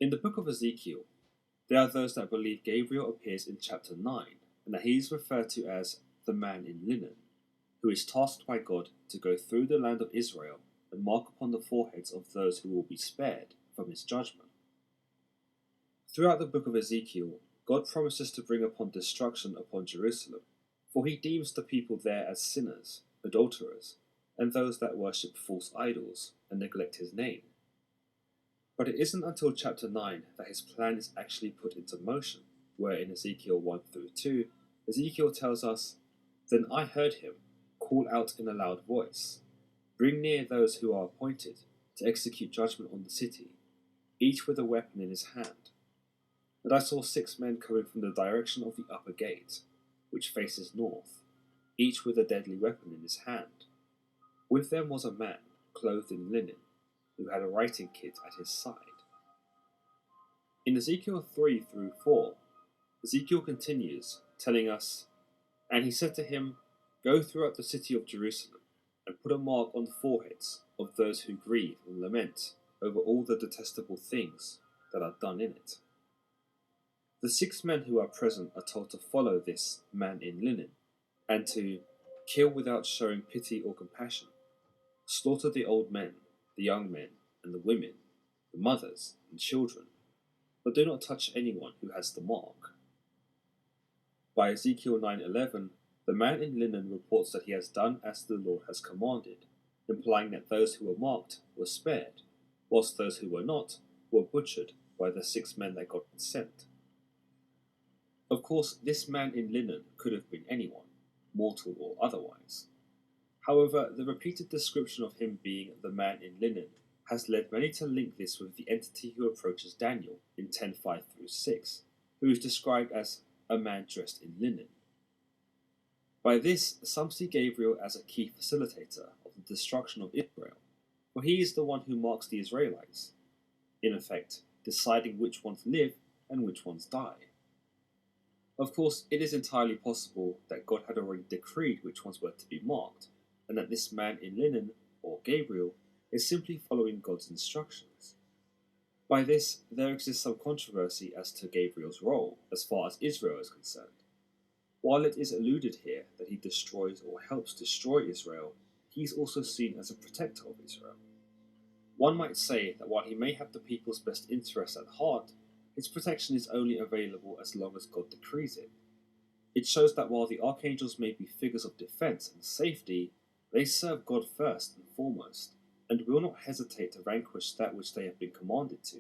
In the book of Ezekiel, there are those that believe Gabriel appears in chapter 9 and that he is referred to as the man in linen, who is tasked by God to go through the land of Israel and mark upon the foreheads of those who will be spared from his judgment. Throughout the book of Ezekiel, God promises to bring upon destruction upon Jerusalem, for he deems the people there as sinners, adulterers, and those that worship false idols and neglect his name. But it isn't until chapter 9 that his plan is actually put into motion, where in Ezekiel 1 through 2, Ezekiel tells us, "Then I heard him call out in a loud voice, 'Bring near those who are appointed to execute judgment on the city, each with a weapon in his hand.' And I saw 6 men coming from the direction of the upper gate, which faces north, each with a deadly weapon in his hand. With them was a man clothed in linen, who had a writing kit at his side." In Ezekiel 3 through 4, Ezekiel continues, telling us, "And he said to him, 'Go throughout the city of Jerusalem, and put a mark on the foreheads of those who grieve and lament over all the detestable things that are done in it.'" The 6 men who are present are told to follow this man in linen, and to kill without showing pity or compassion, slaughter the old men, the young men, and the women, the mothers and children, but do not touch anyone who has the mark. By Ezekiel 9:11, the man in linen reports that he has done as the Lord has commanded, implying that those who were marked were spared, whilst those who were not were butchered by the 6 men that God had sent. Of course, this man in linen could have been anyone, mortal or otherwise. However, the repeated description of him being the man in linen has led many to link this with the entity who approaches Daniel in 10:5 through 6, who is described as a man dressed in linen. By this, some see Gabriel as a key facilitator of the destruction of Israel, for he is the one who marks the Israelites, in effect, deciding which ones live and which ones die. Of course, it is entirely possible that God had already decreed which ones were to be marked, and that this man in linen, or Gabriel, is simply following God's instructions. By this, there exists some controversy as to Gabriel's role as far as Israel is concerned. While it is alluded here that he destroys or helps destroy Israel, he is also seen as a protector of Israel. One might say that while he may have the people's best interests at heart, his protection is only available as long as God decrees it. It shows that while the archangels may be figures of defense and safety, they serve God first and foremost, and will not hesitate to vanquish that which they have been commanded to.